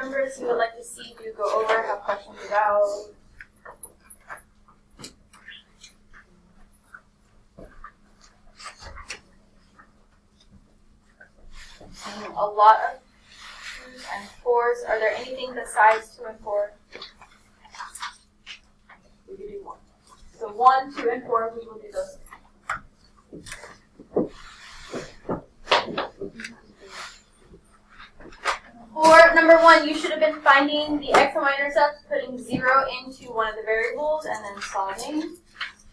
numbers you would like to see, do go over, have questions about. A lot of 2s and 4s. Are there anything besides 2 and 4? We could do 1. So 1, 2, and 4, we will do those. For number 1, you should have been finding the x and y intercepts, putting 0 into one of the variables, and then solving.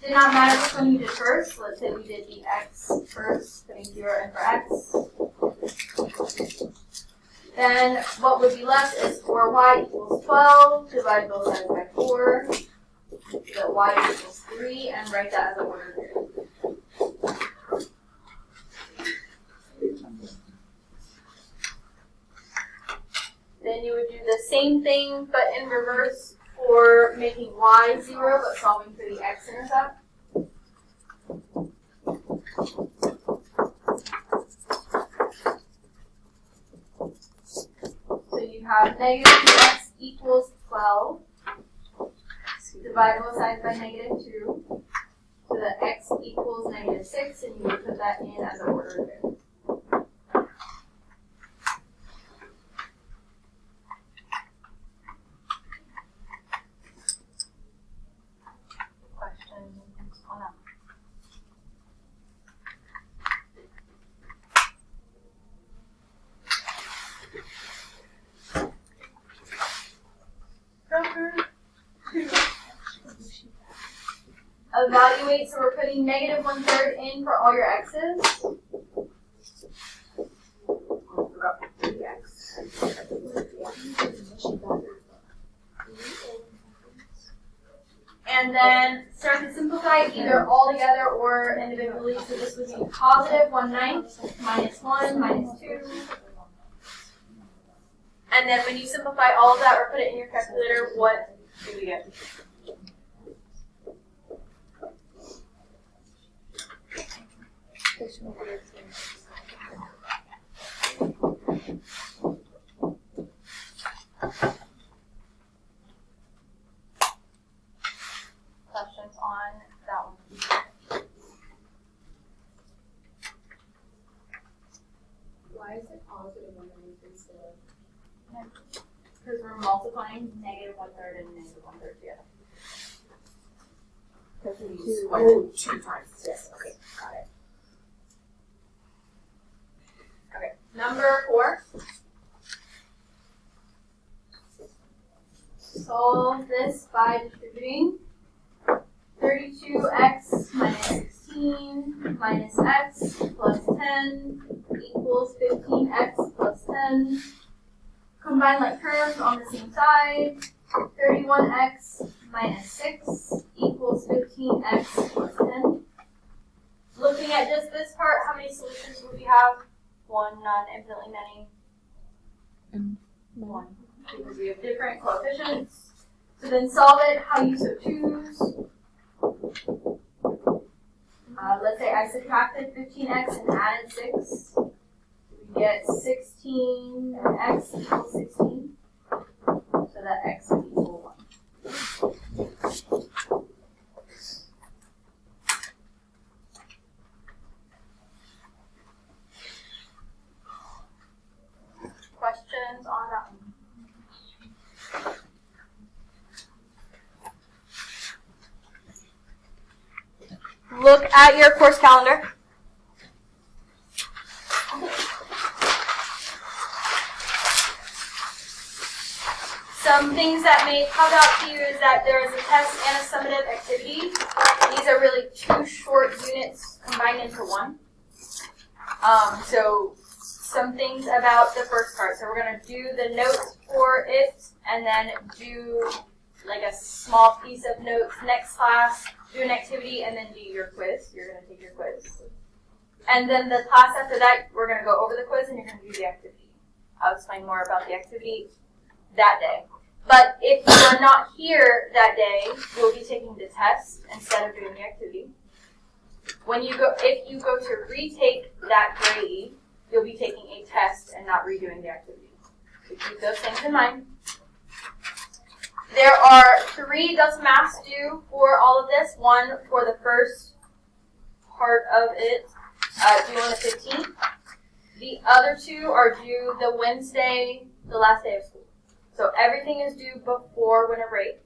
Did not matter which one you did first. Let's say we did the x first, putting 0 in for x. Then what would be left is 4y equals 12, divide both sides by 4, get y equals 3, and write that as an ordered variable. Then you would do the same thing, but in reverse for making y 0, but solving for the x-intercept. So you have negative 2x equals 12. Divide both sides by negative 2. So that x equals negative 6, and you would put that in as an ordered variable. Evaluate, so we're putting negative 1/3 in for all your x's. And then start to simplify either all together or individually. So this would be positive 1/9 minus 1 minus 2. And then when you simplify all of that or put it in your calculator, what do we get? Questions on that one? Why is it positive 1/9 instead of? Because we're multiplying negative 1/3 and negative 1/3 together. Oh, 2 times. Yes. Okay, got it. Okay, number 4. Solve this by distributing 32x minus 16 minus x plus 10 equals 15x plus 10. Combine like terms on the same side. 31x minus 6 equals 15x plus 10. Looking at just this part, how many solutions would we have? 1, none, infinitely many. 1. Because we have different coefficients. So then solve it how you so choose. Let's say I subtracted 15x and added 6. We get 16 and x equals 16. So that x would equal 1. Questions on that one? Look at your course calendar. Some things that may pop out to you is that there is a test and a summative activity. These are really 2 short units combined into one. So some things about the first part. So we're going to do the notes for it and then do like a small piece of notes next class, do an activity, and then do your quiz. You're going to take your quiz. And then the class after that, we're going to go over the quiz and you're going to do the activity. I'll explain more about the activity that day. But if you're not here that day, you'll be taking the test instead of doing the activity. If you go to retake that grade, you'll be taking a test and not redoing the activity. Keep those things in mind. There are 3 desmos due for all of this. One for the first part of it, due on the 15th. The other 2 are due the Wednesday, the last day of school. So everything is due before winter break.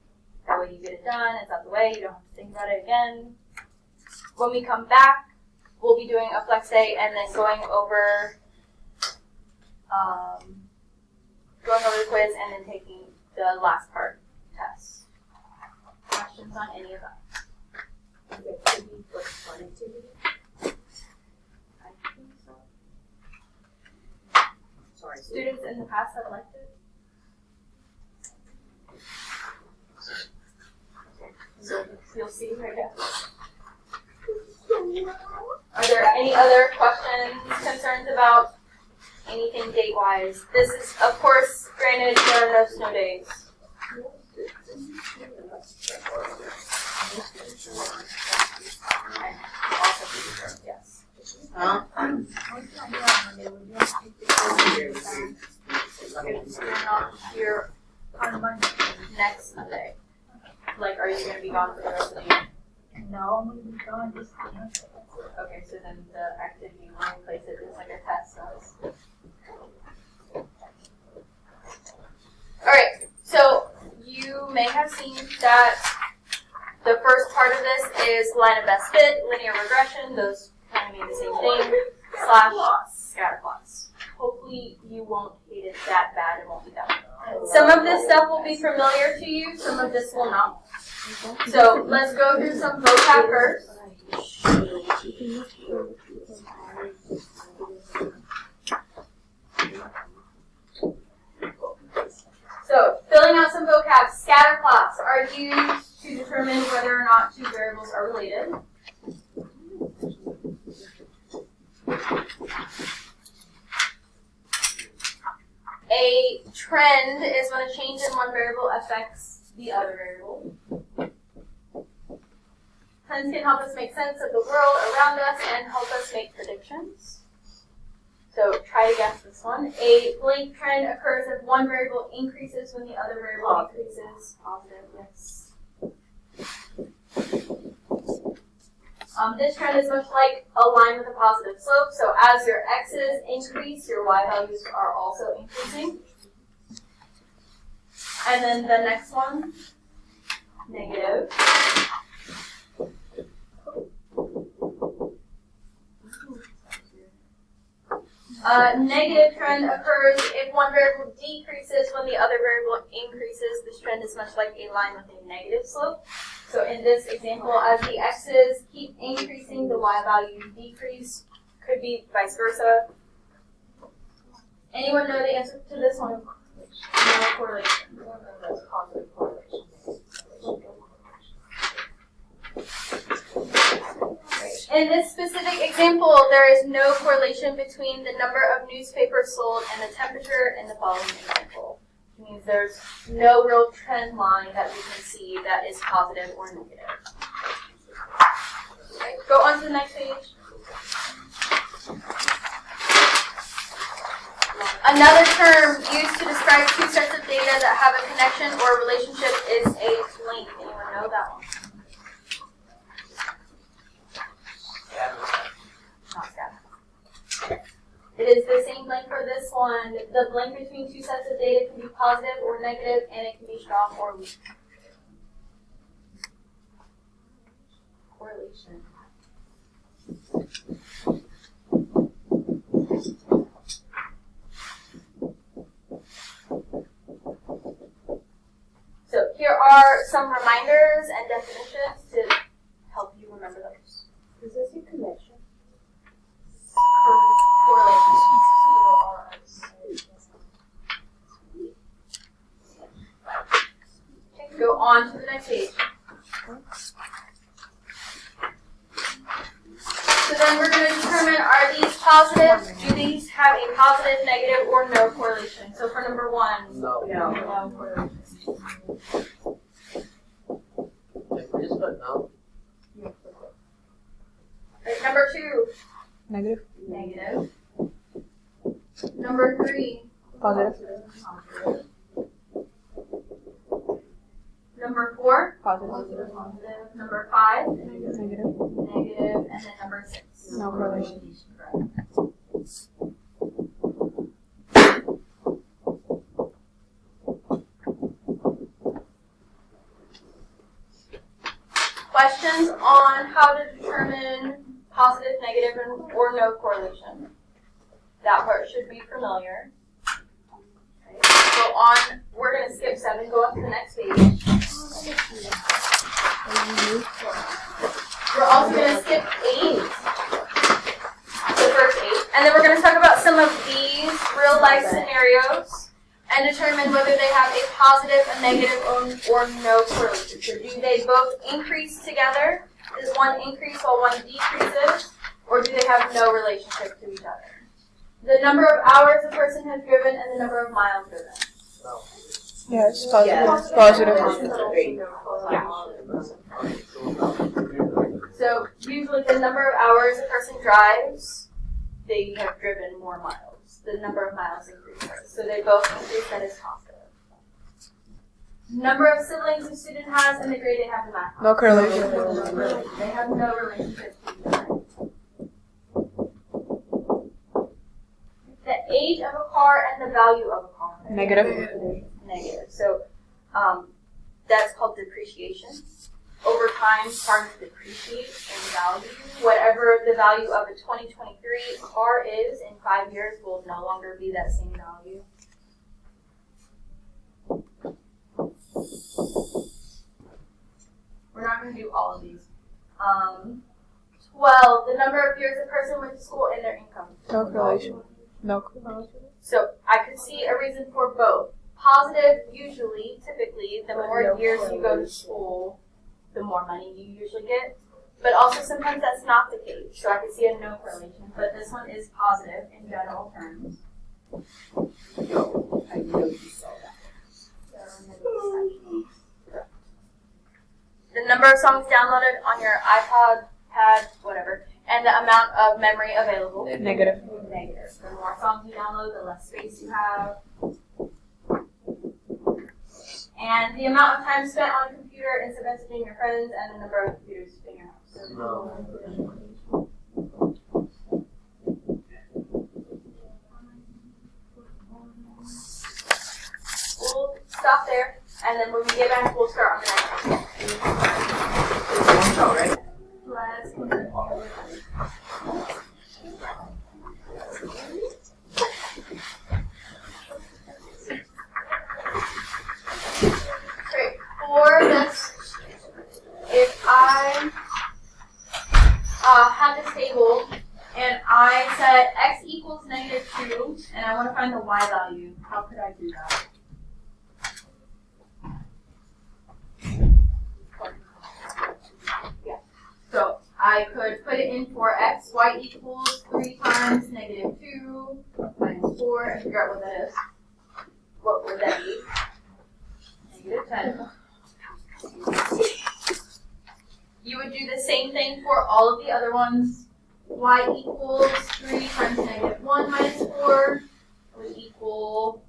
That way you get it done, it's out the way, you don't have to think about it again. When we come back, we'll be doing a flex day and then going over the quiz and then taking the last part test. Questions on any of that? Could be like fun activity. I think so. Sorry. Students in the past have liked it. So you'll see, I guess. Are there any other questions, concerns about anything date-wise? This is, of course, granted, there are no snow days. Yes. You're not here on Monday. Next Monday. Like, are you going to be gone for the rest of the year? No, I'm going to be gone this semester. Okay, so then the activity will replace it as like a test does. Alright, so you may have seen that the first part of this is line of best fit, linear regression, those kind of mean the same thing, / scatterplots. Hopefully you won't hate it that bad, it won't be that bad. Some of this stuff will be familiar to you, some of this will not. So let's go through some vocab first. So filling out some vocab, scatterplots are used to determine whether or not 2 variables are related. A trend is when a change in one variable affects the other variable. Trends can help us make sense of the world around us and help us make predictions. So try to guess this one. A blank trend occurs if one variable increases when the other variable decreases. Positive, yes. This trend is much like a line with a positive slope. So as your x's increase, your y values are also increasing. And then the next one, negative. Negative trend occurs if one variable decreases when the other variable increases. This trend is much like a line with a negative slope. So in this example, as the x's keep increasing, the y values decrease. Could be vice versa. Anyone know the answer to this one? No correlation. In this specific example, there is no correlation between the number of newspapers sold and the temperature in the following example. Which means there's no real trend line that we can see that is positive or negative. Okay, go on to the next page. Another term used to describe 2 sets of data that have a connection or relationship is a link. Anyone know that one? Not scatter. It is the same link for this one. The link between 2 sets of data can be positive or negative, and it can be strong or weak. Correlation. So here are some reminders and definitions to help you remember those. Is this a connection? Correlation. Okay, go on to the next page. So then we're going to determine, are these positive? Do these have a positive, negative, or no correlation? So for number 1, no correlation. Right, number 2, Negative. negative. Number 3, Positive. Number 4, Positive. number 5, Negative. negative, and then number 6. No correlation. Questions on how to determine positive, negative, or no correlation? That part should be familiar. Okay. So we're going to skip 7, go on to the next page. We're also going to skip 8, the first 8, and then we're going to talk about some of these real life scenarios and determine whether they have a positive, a negative, or no correlation. So do they both increase together? Does one increase while one decreases? Or do they have no relationship to each other? The number of hours a person has driven and the number of miles driven. Yes, positive. So usually the number of hours a person drives, they have driven more miles. The number of miles increases. So they both increase, that is positive. Number of siblings a student has and the grade they have in math. No correlation. They have no relationship to each other. The age of a car and the value of a car. Negative. Negative. So that's called depreciation. Over time, cars depreciate in value. Whatever the value of a 2023 car is in 5 years will no longer be that same value. We're not going to do all of these. 12. The number of years a person went to school and their income. No correlation. No correlation. So I could see a reason for both. Positive, usually, typically, the more years you go to school, the more money you usually get. But also sometimes that's not the case. So I could see a no correlation. But this one is positive in general terms. I know you saw that. The number of songs downloaded on your iPod, pad, whatever, and the amount of memory available. Negative. Negative. The more songs you download, the less space you have. And the amount of time spent on a computer, instant messaging your friends, and the number of computers in your house. We'll stop there, and then when we get back, we'll start on the next one. Let's Great. For this, if I had this table and I said x equals -2, and I want to find the y value, how could I do that? Yeah. So I could put it in for x, y equals 3 times -2 minus 4, and figure out what that is. What would that be? -10. You would do the same thing for all of the other ones. Y equals 3 times -1 minus 4 would equal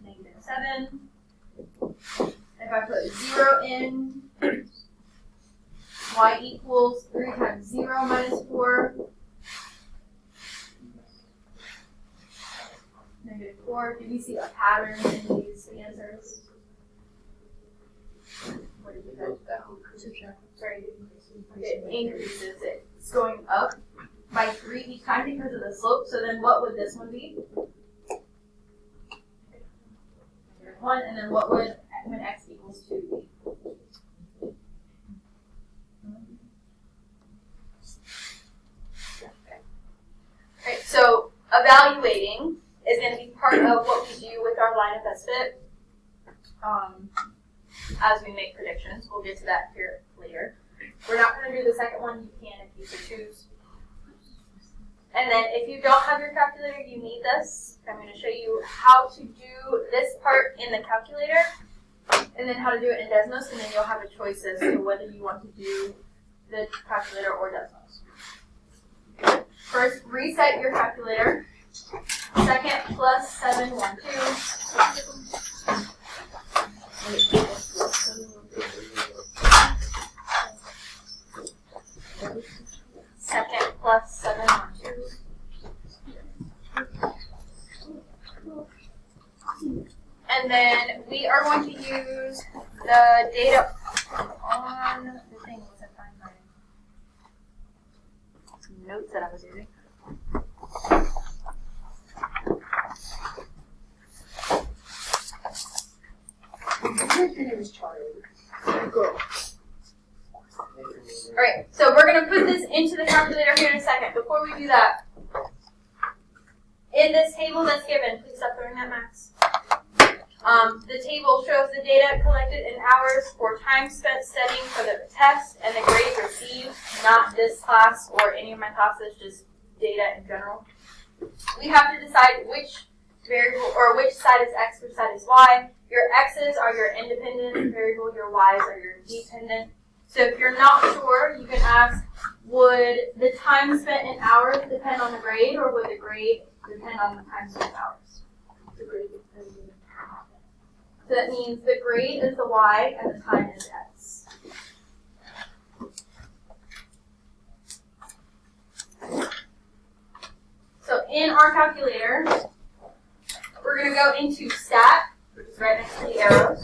-7. If I put 0 in, y equals 3 times 0 minus 4. -4. Do we see a pattern in these answers? What did you guys do? Sorry, it increases. It's going up by 3 each time because of the slope. So then what would this one be? 1, and then what would when x equals 2 be? Okay. Alright, so evaluating is going to be part of what we do with our line of best fit as we make predictions. We'll get to that here later. We're not going to do the second one. You can if you so choose. And then if you don't have your calculator, you need this. I'm going to show you how to do this part in the calculator and then how to do it in Desmos, and then you'll have a choice as to whether you want to do the calculator or Desmos. First, reset your calculator. Second plus 712. Second plus 712. And then we are going to use the data on the thing. Was I find my notes that I was using? It was Charlie. Alright, so we're going to put this into the calculator here in a second. Before we do that, in this table that's given, please stop throwing that, Max. The table shows the data collected in hours for time spent studying for the test and the grade received, not this class or any of my classes, just data in general. We have to decide which variable or which side is x, which side is y. Your x's are your independent variable, your y's are your dependent. So if you're not sure, you can ask, would the time spent in hours depend on the grade, or would the grade depend on the time spent in hours? The grade depends. So that means the grade is the y and the time is x. So in our calculator, we're going to go into stat, which is right next to the arrows.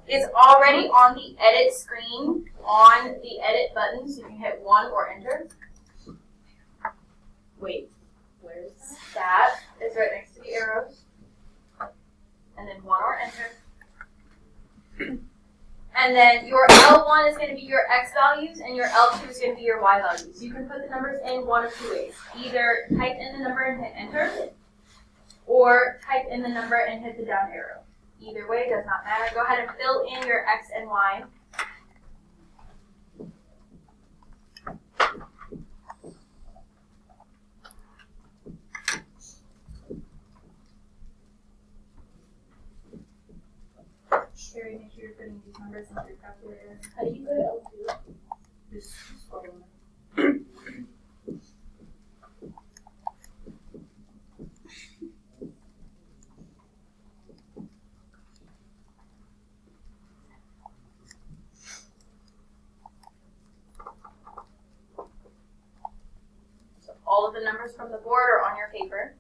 It's already on the edit screen on the edit button, so you can hit 1 or enter. Wait, where's Stat is right next to the arrows. And then 1 or enter. And then your L1 is going to be your x values, and your L2 is going to be your y values. You can put the numbers in one of two ways. Either type in the number and hit enter, or type in the number and hit the down arrow. Either way, does not matter. Go ahead and fill in your x and y. Sherry, make sure you're putting these numbers into your calculator. how do you put L2? Just scroll them. So all of the numbers from the board are on your paper.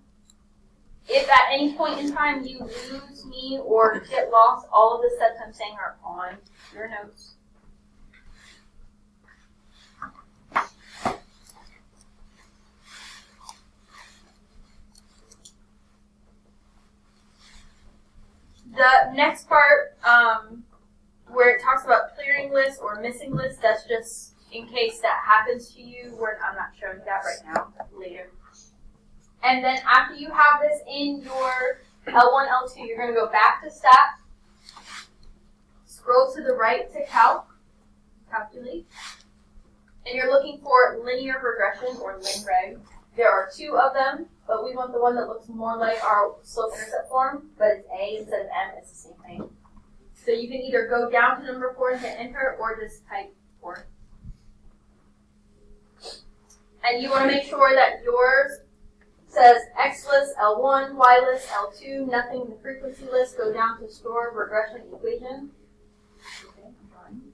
If at any point in time you lose me or get lost, all of the steps I'm saying are on your notes. The next part, where it talks about clearing lists or missing lists, that's just in case that happens to you. I'm not showing that right now, later. And then after you have this in your L1, L2, you're going to go back to stat, scroll to the right to calculate, and you're looking for linear regression or linreg. There are two of them, but we want the one that looks more like our slope-intercept form, but it's A instead of M. It's the same thing. So you can either go down to number 4 and hit enter, or just type 4. And you want to make sure that yours says X list, L1, Y list, L2, nothing in the frequency list. Go down to store regression equation. Okay, I'm drawing.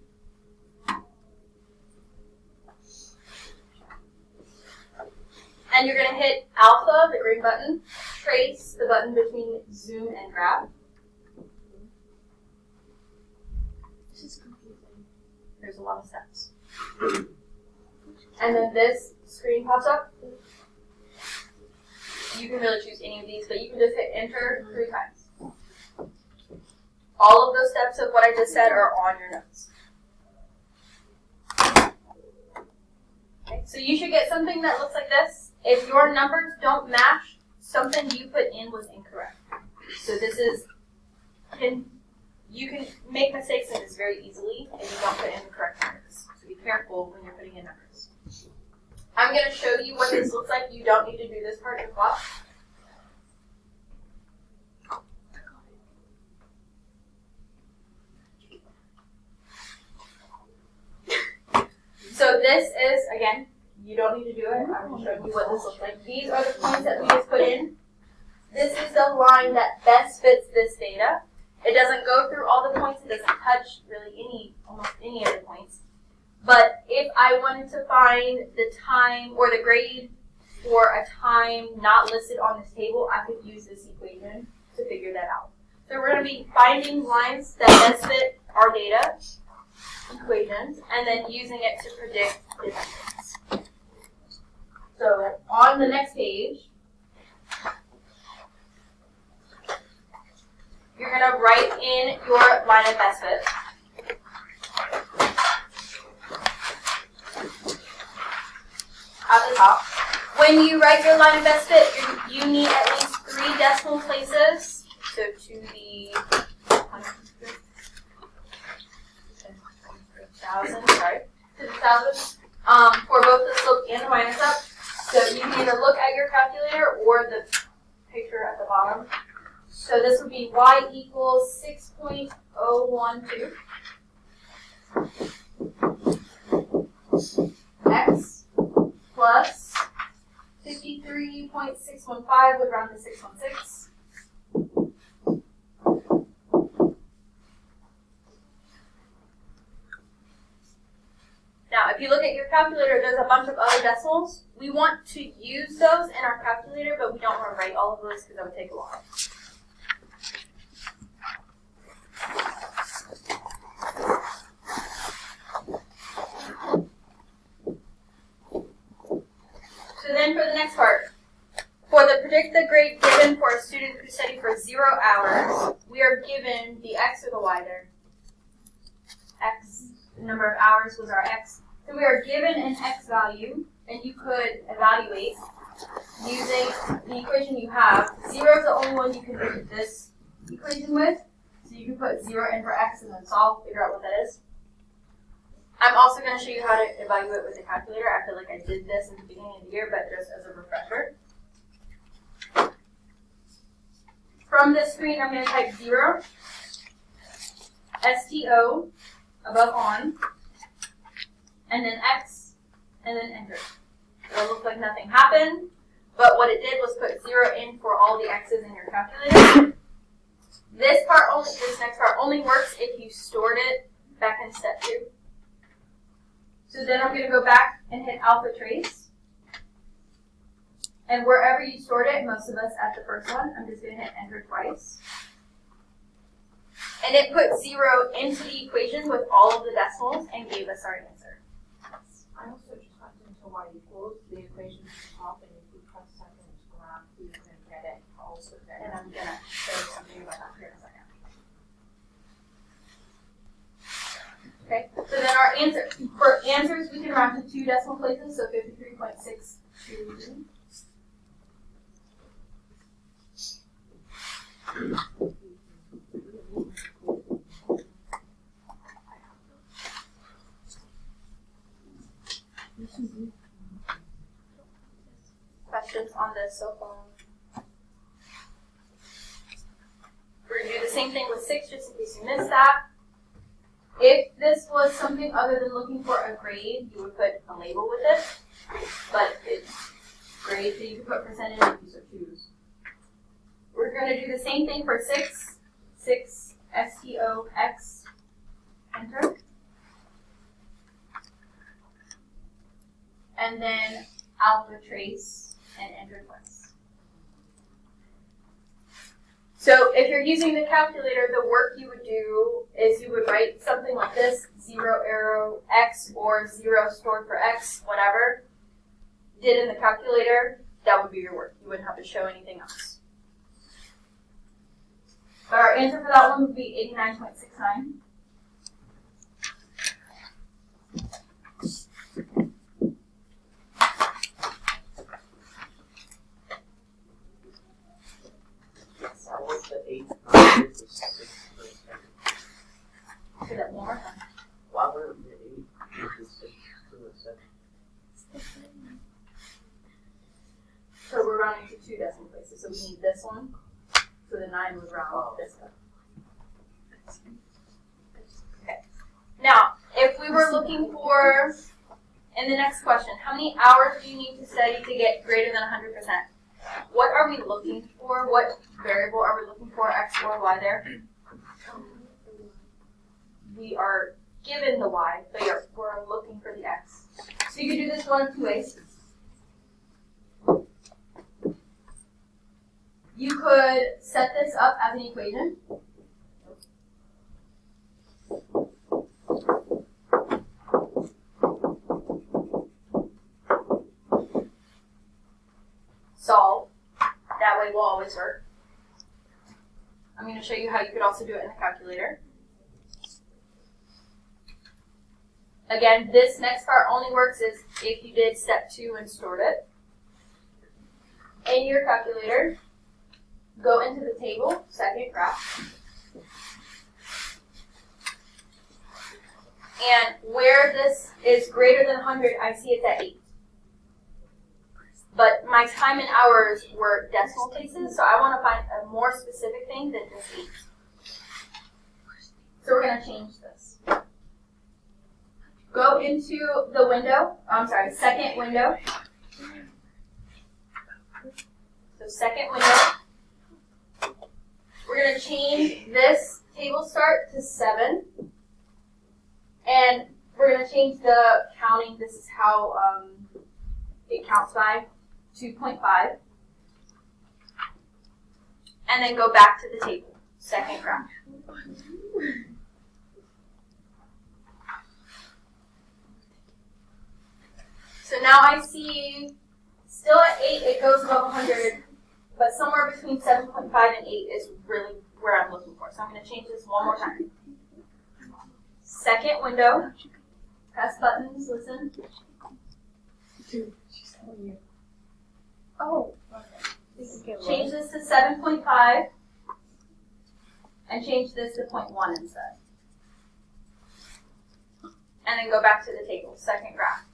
And you're going to hit alpha, the green button, trace, the button between zoom and graph. This is confusing. There's a lot of steps. And then this screen pops up. You can really choose any of these, but you can just hit enter 3 times. All of those steps of what I just said are on your notes. Okay, so you should get something that looks like this. If your numbers don't match, something you put in was incorrect. So this is, you can make mistakes in this very easily if you don't put in the correct numbers. So be careful when you're putting in numbers. I'm going to show you what this looks like. You don't need to do this part, just watch. So this is, again, You don't need to do it. I'm just showing you what this looks like. These are the points that we just put in. This is the line that best fits this data. It doesn't go through all the points. It doesn't touch really almost any of the points. But if I wanted to find the time or the grade for a time not listed on this table, I could use this equation to figure that out. So we're going to be finding lines that best fit our data equations and then using it to predict different things. So on the next page, you're going to write in your line of best fit. At the top. When you write your line of best fit, you need at least 3 decimal places. So to the 1,000, sorry, to the 1,000, for both the slope and the minus up. So you can either look at your calculator or the picture at the bottom. So this would be y equals 6.012 x plus 53.615 would round to 616. Now, if you look at your calculator, there's a bunch of other decimals. We want to use those in our calculator, but we don't want to write all of those because that would take a while. So then for the next part, for the predict the grade given for a student who studied for 0 hours, we are given the x or the y there. X, the number of hours was our x. So we are given an x value, and you could evaluate using the equation you have. 0 is the only one you can do this equation with, so you can put 0 in for x and then solve, figure out what that is. I'm also going to show you how to evaluate with the calculator. I feel like I did this at the beginning of the year, but just as a refresher. From this screen, I'm going to type 0, STO, above on, and then X, and then enter. It'll look like nothing happened, but what it did was put 0 in for all the X's in your calculator. This next part only works if you stored it back in step 2. So then I'm going to go back and hit alpha trace. And wherever you stored it, most of us at the first one, I'm just going to hit enter twice. And it put 0 into the equation with all of the decimals and gave us our answer. I also just got into y equals the equation at the top, and if you press second graph, you can get it also there. And I'm going to show you something about that here in a second. Okay, so then our answer. For answers, we can round to 2 decimal places, so 53.622. Questions on this so far? We're going to do the same thing with 6, just in case you missed that. If this was something other than looking for a grade, you would put a label with it. But it's grade, so you can put percentage if you so choose. We're going to do the same thing for 6. 6, STOX, enter. And then alpha trace and enter twice. So if you're using the calculator, the work you would do is you would write something like this, 0 arrow x or 0 stored for x, whatever. Did in the calculator, that would be your work. You wouldn't have to show anything else. But our answer for that one would be 89.69. What's the 8 to 6%? Say that one more time. Why wouldn't the 8 to 6%? So we're rounding to 2 decimal places. So we need this one. So the 9 would round this one. Okay. Now, if we were looking for in the next question, how many hours do you need to study to get greater than 100%? What are we looking for? What variable are we looking for, x or y there? We are given the y, but we're looking for the x. So you can do this one of two ways. You could set this up as an equation. Solve. That way will always work. I'm going to show you how you could also do it in the calculator. Again, this next part only works if you did step 2 and stored it. In your calculator, go into the table, second graph. And where this is greater than 100, I see it's at 8. But my time in hours were decimal places, so I want to find a more specific thing than just 8. So we're going to change this. Go into the window, second window. So second window. We're going to change this table start to 7. And we're going to change the counting. This is how it counts by 2.5. And then go back to the table, second graph. So now I see, still at 8, it goes above 100, but somewhere between 7.5 and 8 is really where I'm looking for. So I'm going to change this one more time. Second window, press buttons, listen. Oh. Change this to 7.5, and change this to 0.1 instead. And then go back to the table, second graph.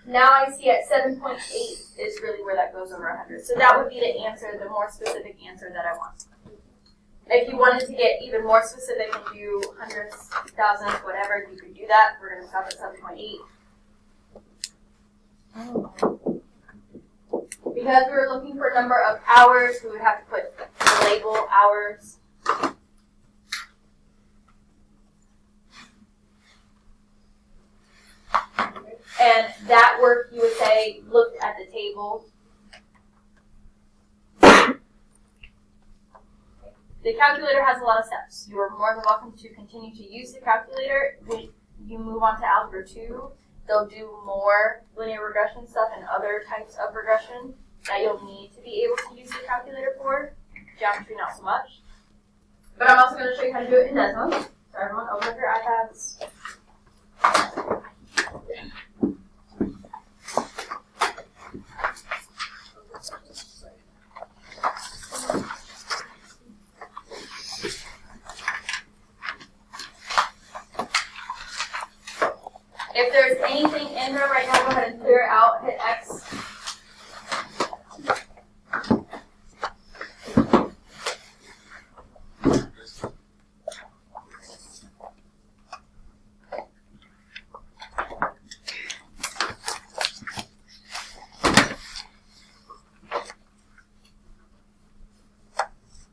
Now I see at 7.8 is really where that goes over 100. So that would be the answer, the more specific answer that I want. If you wanted to get even more specific and do hundreds, thousands, whatever, you could do that. We're going to stop at 7.8. Because we were looking for a number of hours, we would have to put the label hours. And that work, you would say, looked at the table. The calculator has a lot of steps. You are more than welcome to continue to use the calculator. When you move on to Algebra 2, they'll do more linear regression stuff and other types of regression that you'll need to be able to use the calculator for. Geometry, not so much. But I'm also going to show you how to do it in Desmos. So everyone, open up your iPads. If there's anything in there right now, go ahead and clear it out, hit X.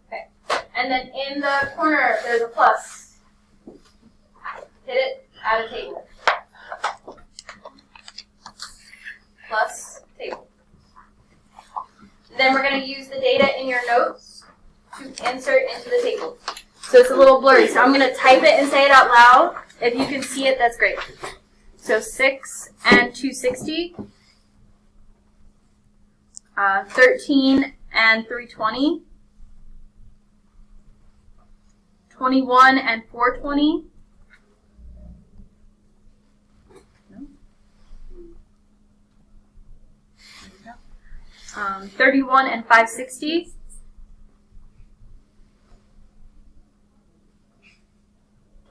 Okay. And then in the corner, there's a plus. Hit it, add a table. Plus table. Then we're going to use the data in your notes to insert into the table. So it's a little blurry, so I'm going to type it and say it out loud. If you can see it, that's great. So 6 and 260, 13 and 320, 21 and 420, 31 and 560,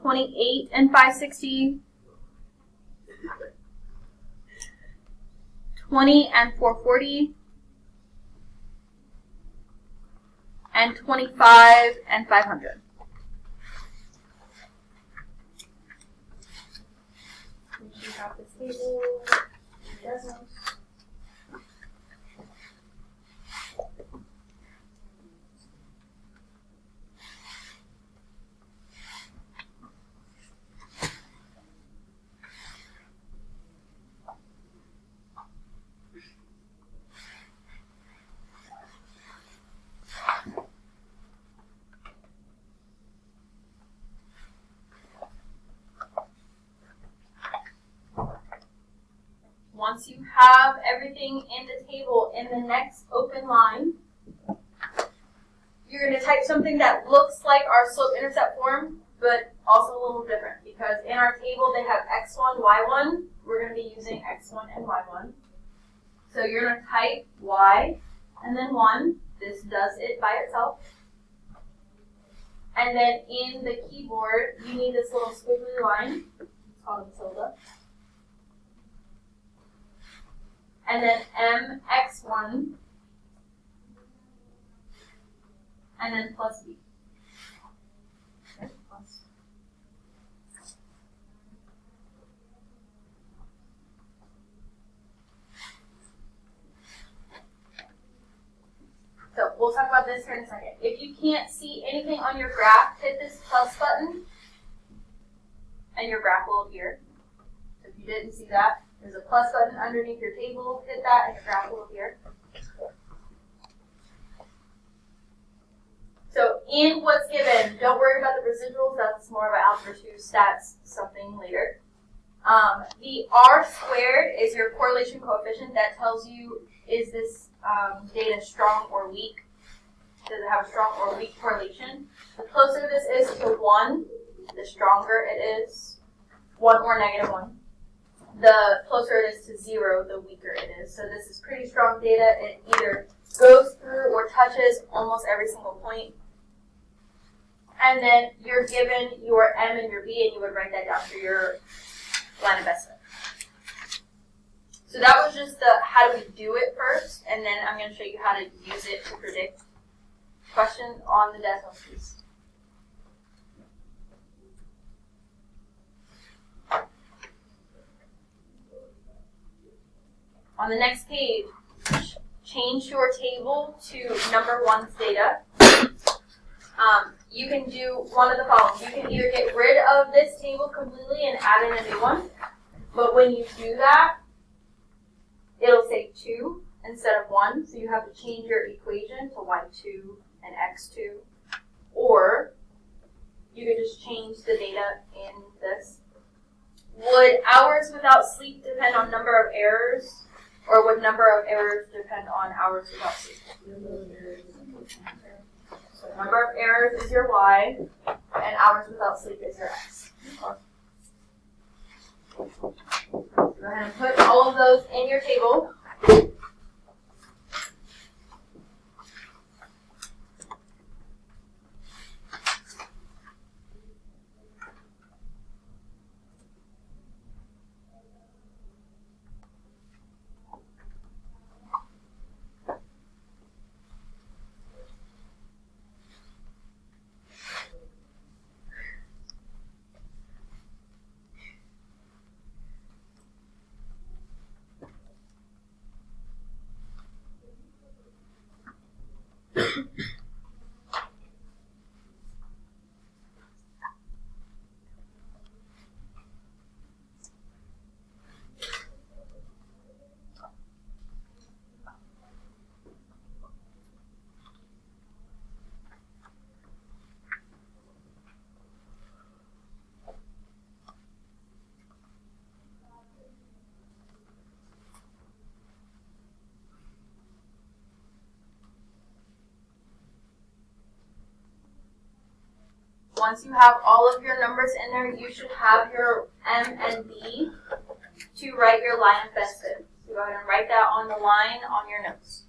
28 and 560, 20 and 440, and 25 and 500. table, desmos. Once you have everything in the table, in the next open line, you're going to type something that looks like our slope-intercept form, but also a little different, because in our table they have x1, y1. We're going to be using x1 and y1. So you're going to type y and then 1. This does it by itself. And then in the keyboard, you need this little squiggly line. It's called a tilde. And then mx1, and then plus b. Okay, plus. So we'll talk about this here in a second. If you can't see anything on your graph, hit this plus button, and your graph will appear. So if you didn't see that, there's a plus button underneath your table. Hit that, and your graph will appear. So in what's given, don't worry about the residuals. That's more of an algebra 2 stats something later. The r squared is your correlation coefficient that tells you, is this data strong or weak? Does it have a strong or weak correlation? The closer this is to 1, the stronger it is. 1 or negative 1. The closer it is to 0, the weaker it is. So this is pretty strong data. It either goes through or touches almost every single point. And then you're given your M and your B, and you would write that down for your line of estimate. So that was just the how do we do it first, and then I'm going to show you how to use it to predict questions on the desmos piece. On the next page, change your table to number 1's data. You can do one of the following. You can either get rid of this table completely and add in a new one, but when you do that, it'll say 2 instead of 1, so you have to change your equation to y2 and x2, or you could just change the data in this. Would hours without sleep depend on number of errors, or would number of errors depend on hours without sleep? So number of errors is your y, and hours without sleep is your x. Go ahead and put all of those in your table. Once you have all of your numbers in there, you should have your M and B to write your line of best fit. So go ahead and write that on the line on your notes.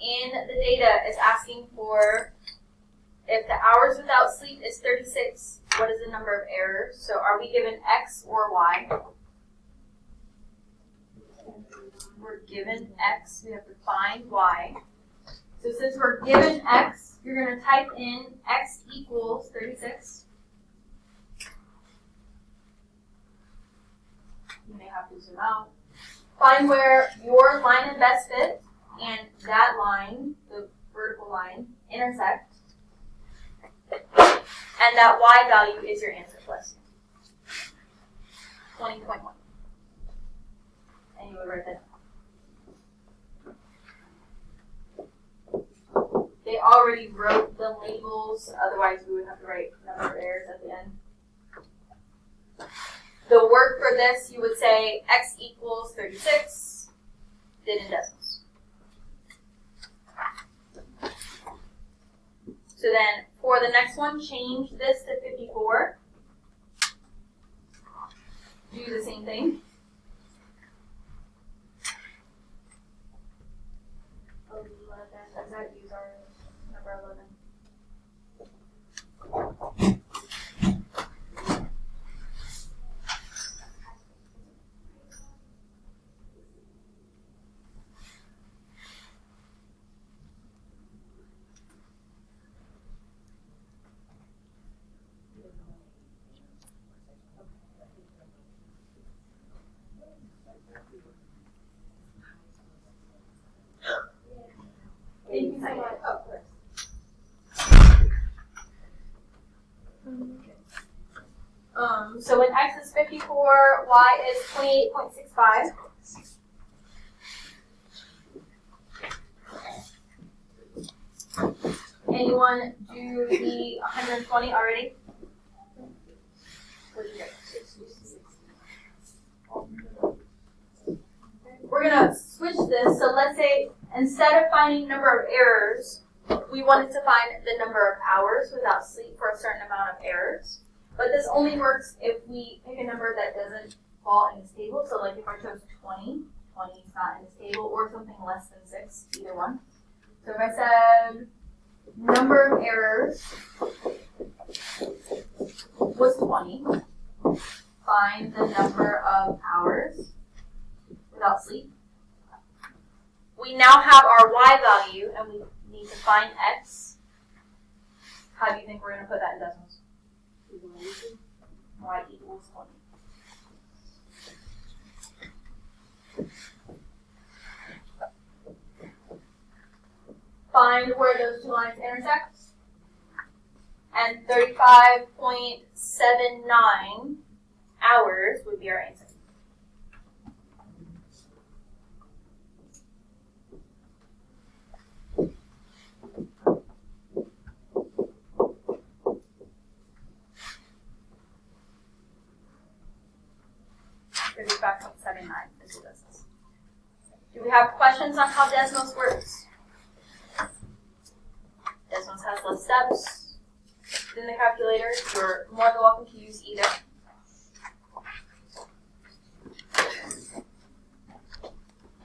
in the data is asking for if the hours without sleep is 36, what is the number of errors? So are we given X or Y? We're given X, we have to find Y. So since we're given X, you're going to type in X equals 36. You may have to zoom out. Find where your line and best fit and that line, the vertical line, intersect. And that Y value is your answer plus 20.1. And you would write that down. They already wrote the labels, otherwise we would have to write number of errors at the end. The work for this, you would say X equals 36, did in decimals. So then, for the next one, change this to 54. Do the same thing. 11, does that use our number 11? Thank you so much. Of course. So when X is 54, Y is 28.65. Anyone do the 120 already? What did you get? We're going to switch this. So let's say instead of finding number of errors, we wanted to find the number of hours without sleep for a certain amount of errors. But this only works if we pick a number that doesn't fall in this table. So like if I chose 20, 20 is not in this table, or something less than 6, either one. So if I said number of errors was 20, find the number of hours without sleep. We now have our Y value, and we need to find X. How do you think we're going to put that in decimals? Y equals 20. Find where those two lines intersect. And 35.79 hours would be our answer. Is what this is. Do we have questions on how Desmos works? Desmos has less steps than the calculator. You're more than welcome to use either.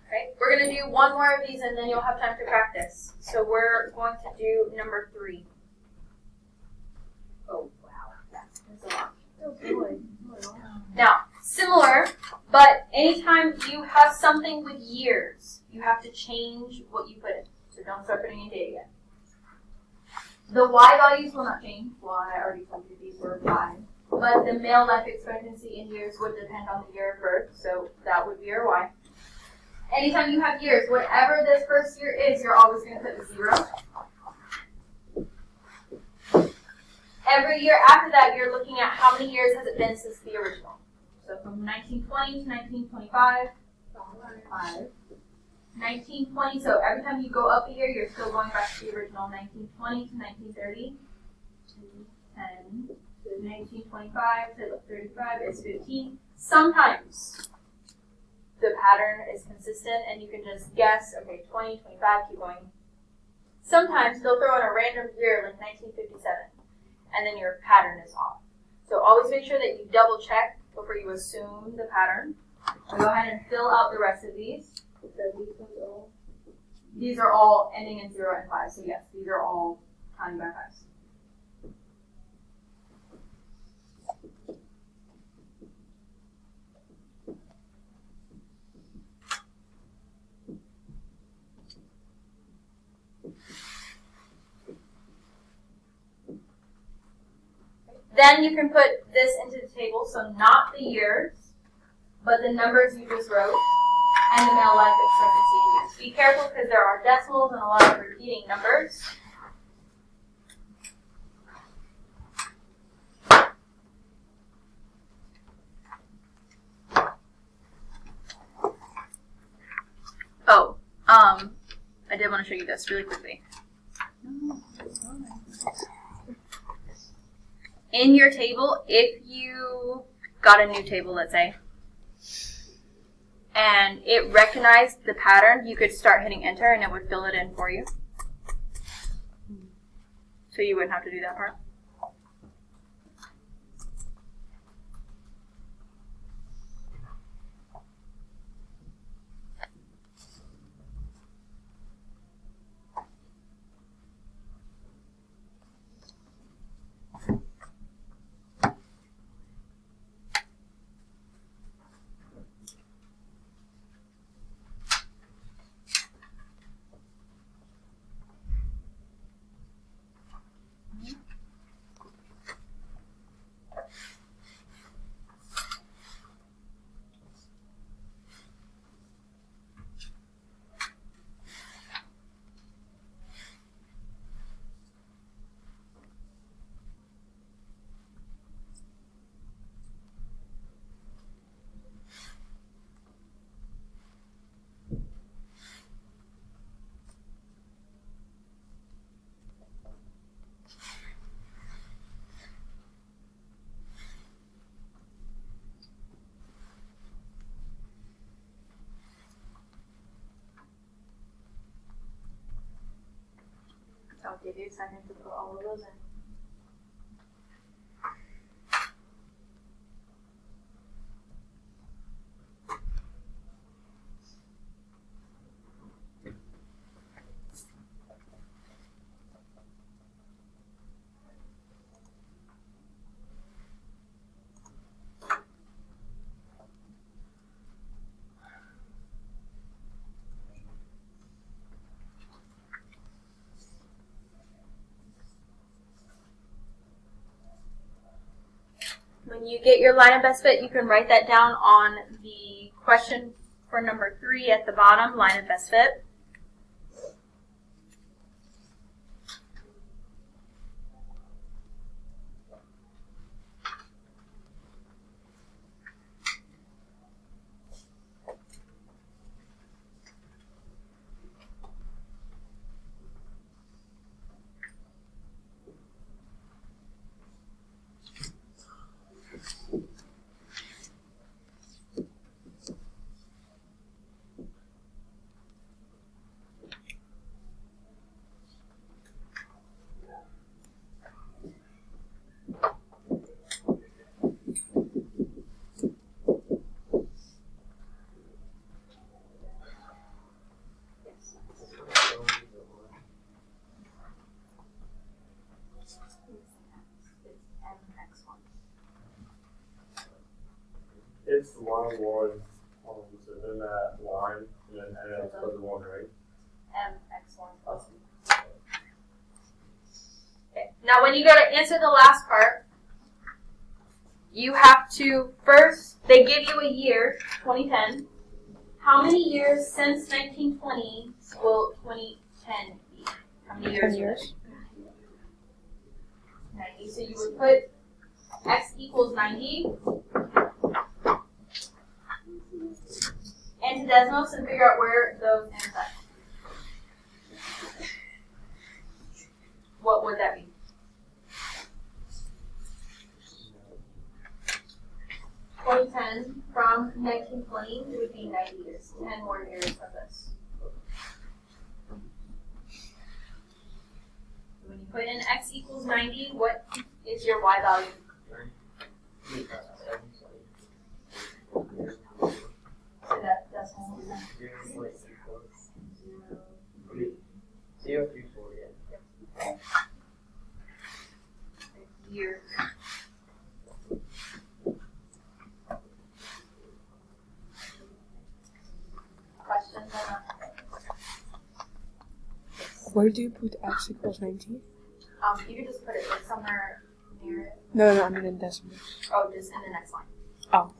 Okay, we're going to do one more of these and then you'll have time to practice. So we're going to do number 3. Oh, wow. That's a lot. Oh, boy. Now, similar, but anytime you have something with years, you have to change what you put in. So don't start putting in data yet. The Y values will not change. Well, I already told you these were 5. But the male life expectancy in years would depend on the year of birth, so that would be your Y. Anytime you have years, whatever this first year is, you're always going to put the 0. Every year after that, you're looking at how many years has it been since the original. So from 1920 to 1925, 5. 1920, so every time you go up a year, you're still going back to the original. 1920 to 1930, 10. So 1925 to 35 is 15. Sometimes the pattern is consistent and you can just guess, okay, 20, 25, keep going. Sometimes they'll throw in a random year like 1957 and then your pattern is off. So always make sure that you double check before you assume the pattern. I'll go ahead and fill out the rest of these. These are all ending in 0 and 5, so yes, these are all counting by 5s. Then you can put this into the table, so not the years, but the numbers you just wrote, and the male life expectancy in years. Be careful because there are decimals and a lot of repeating numbers. Oh, I did want to show you this really quickly. In your table, if you got a new table, let's say, and it recognized the pattern, you could start hitting enter and it would fill it in for you. So you wouldn't have to do that part. I'll give you a second to put all of those in. When you get your line of best fit, you can write that down on the question for number 3 at the bottom, line of best fit. It's line 1, so then that line, and then it's for the 1, right? MX1. Okay. Now when you go to answer the last part, you have to first, they give you a year, 2010. How many years since 1920 will 2010 be? How many years? 10 years. 90. So you would put x equals 90 into desmos and figure out where those intersect. What would that be? 2010 from 1920 would be 90 years. 10 more years of this. When you put in x equals 90, what is your y value? So that's 0 through 4, yeah. Year. Questions on that? Where do you put x equals 19? You can just put it like somewhere near it. No, I mean in decimals. Oh, just in the next line. Oh.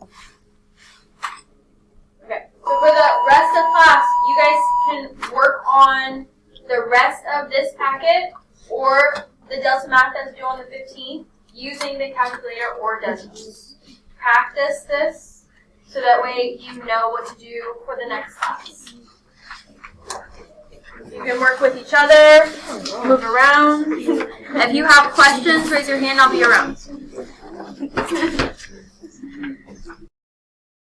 Okay. So for the rest of class, you guys can work on the rest of this packet or the Delta Math that's due on the 15th using the calculator or desmos. Practice this so that way you know what to do for the next class. You can work with each other, move around. If you have questions, raise your hand, I'll be around.